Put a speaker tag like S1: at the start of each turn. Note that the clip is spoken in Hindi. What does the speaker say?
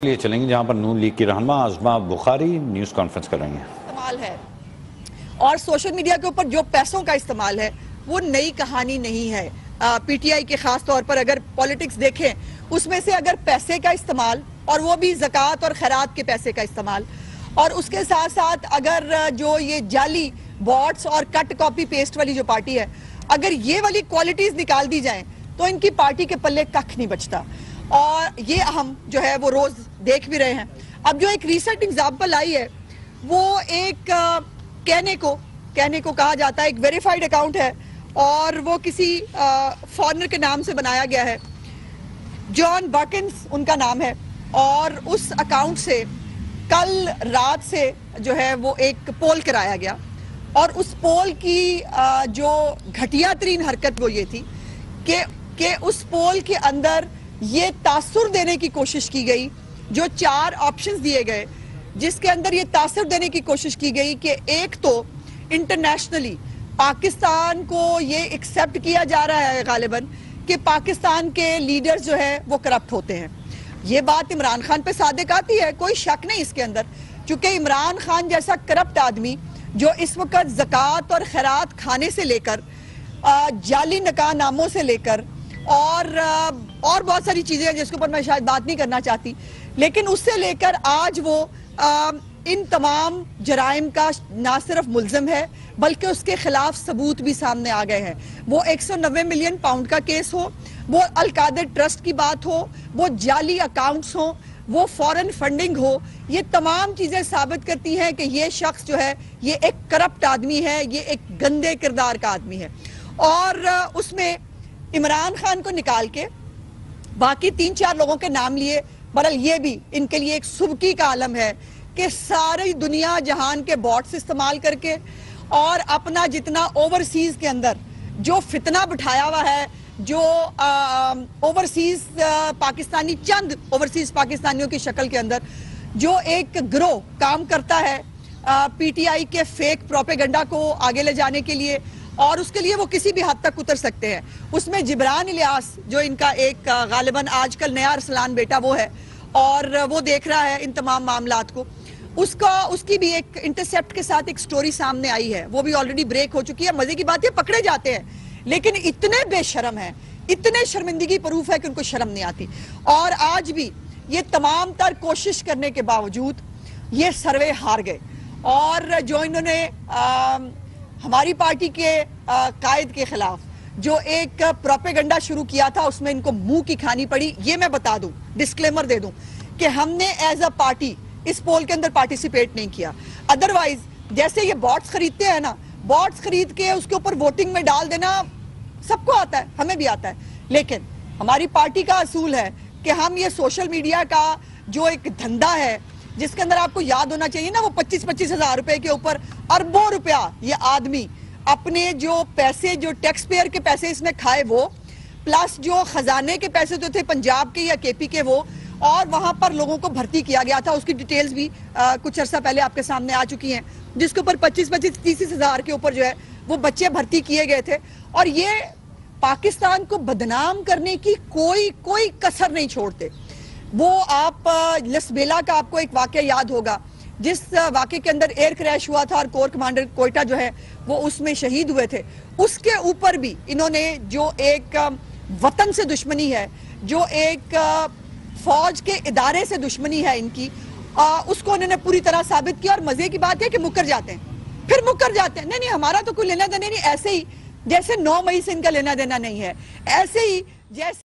S1: लिए चलेंगे जहां पर नून लीग की रहनुमा आज़मा बुखारी न्यूज कॉन्फ्रेंस कर रही हैं।
S2: इस्तेमाल है और सोशल मीडिया के ऊपर जो पैसों का इस्तेमाल है वो नई कहानी नहीं है। पीटीआई के खास तौर पर अगर पॉलिटिक्स देखें उसमें से अगर पैसे का इस्तेमाल और वो भी ज़कात और खैरात के पैसे का इस्तेमाल और उसके साथ साथ अगर जो ये जाली बॉट्स और कट कॉपी पेस्ट वाली जो पार्टी है, अगर ये वाली क्वालिटीज निकाल दी जाएं तो इनकी पार्टी के पल्ले कख नहीं बचता और ये हम जो है वो रोज देख भी रहे हैं। अब जो एक रीसेंट एग्जाम्पल आई है वो एक कहने को कहा जाता है, एक वेरीफाइड अकाउंट है और वो किसी फॉरेनर के नाम से बनाया गया है, जॉन बर्किंस उनका नाम है। और उस अकाउंट से कल रात से जो है वो एक पोल कराया गया और उस पोल की जो घटिया तरीन हरकत वो ये थी कि उस पोल के अंदर ये तासुर देने की कोशिश की गई, जो 4 ऑप्शंस दिए गए जिसके अंदर ये तासुर देने की कोशिश की गई कि एक तो इंटरनेशनली पाकिस्तान को ये एक्सेप्ट किया जा रहा है गालिबन कि पाकिस्तान के लीडर्स जो है वो करप्ट होते हैं। ये बात इमरान खान पे सादिक आती है, कोई शक नहीं इसके अंदर, क्योंकि इमरान खान जैसा करप्ट आदमी जो इस वक्त ज़कात और खैरात खाने से लेकर जाली निकाह नामों से लेकर और बहुत सारी चीजें हैं जिसके ऊपर मैं शायद बात नहीं करना चाहती, लेकिन उससे लेकर आज वो इन तमाम जराइम का ना सिर्फ मुल्जिम है बल्कि उसके खिलाफ सबूत भी सामने आ गए हैं। वो 190 मिलियन पाउंड का केस हो, वो अल-कादिर ट्रस्ट की बात हो, वो जाली अकाउंट्स हो, वो फॉरेन फंडिंग हो, ये तमाम चीजें साबित करती हैं कि ये शख्स जो है ये एक करप्ट आदमी है, ये एक गंदे किरदार का आदमी है। और उसमें इमरान खान को निकाल के बाकी 3-4 लोगों के नाम लिए, बहरहाल ये भी इनके लिए एक सुबकी का आलम है कि सारी दुनिया जहान के बॉट्स इस्तेमाल करके और अपना जितना ओवरसीज के अंदर जो फितना बिठाया हुआ है, जो ओवरसीज पाकिस्तानी चंद ओवरसीज पाकिस्तानियों की शक्ल के अंदर जो एक गिरोह काम करता है पीटीआई के फेक प्रोपेगेंडा को आगे ले जाने के लिए, और उसके लिए वो किसी भी हद तक उतर सकते हैं। उसमें जिब्रान इलियास जो इनका एक गालिबन आजकल नया अरसलान बेटा वो है और वो देख रहा है इन तमाम मामलात को, उसकी भी एक इंटरसेप्ट के साथ एक स्टोरी सामने आई है, वो भी ऑलरेडी ब्रेक हो चुकी है। मजे की बात है पकड़े जाते हैं लेकिन इतने बेशर्म हैं, इतने शर्मिंदगी प्रूफ है कि उनको शर्म नहीं आती। और आज भी ये तमाम तर कोशिश करने के बावजूद ये सर्वे हार गए और जो इन्होंने हमारी पार्टी के कायद के खिलाफ जो एक प्रोपेगेंडा शुरू किया था उसमें इनको मुंह की खानी पड़ी। ये मैं बता दूं, डिस्क्लेमर दे दूं कि हमने एज अ पार्टी इस पोल के अंदर पार्टिसिपेट नहीं किया। अदरवाइज जैसे ये बॉट्स खरीदते हैं ना, बॉट्स खरीद के उसके ऊपर वोटिंग में डाल देना सबको आता है, हमें भी आता है, लेकिन हमारी पार्टी का असूल है कि हम ये सोशल मीडिया का जो एक धंधा है जिसके अंदर आपको याद होना चाहिए ना, वो 25-25 हजार रुपए के ऊपर अरबों रुपया ये आदमी अपने जो पैसे, जो टैक्स पेयर के पैसे इसने खाए वो, प्लस जो खजाने के पैसे जो थे पंजाब के या केपी के वो, और वहां पर लोगों को भर्ती किया गया था, उसकी डिटेल्स भी कुछ अर्सा पहले आपके सामने आ चुकी हैं, जिसके ऊपर 25-25-30 हजार के ऊपर जो है वो बच्चे भर्ती किए गए थे। और ये पाकिस्तान को बदनाम करने की कोई कसर नहीं छोड़ते। वो आप लसबेला का आपको एक वाकया याद होगा, जिस वाकये के अंदर एयर क्रैश हुआ था और कोर कमांडर कोयटा जो है वो उसमें शहीद हुए थे, उसके ऊपर भी इन्होंने जो एक वतन से दुश्मनी है, जो एक फौज के इदारे से दुश्मनी है इनकी, उसको उन्होंने पूरी तरह साबित किया। और मजे की बात है कि मुकर जाते हैं, फिर मुकर जाते हैं, नहीं हमारा तो कोई लेना देना नहीं, ऐसे ही जैसे 9 मई से इनका लेना देना नहीं है, ऐसे ही जैसे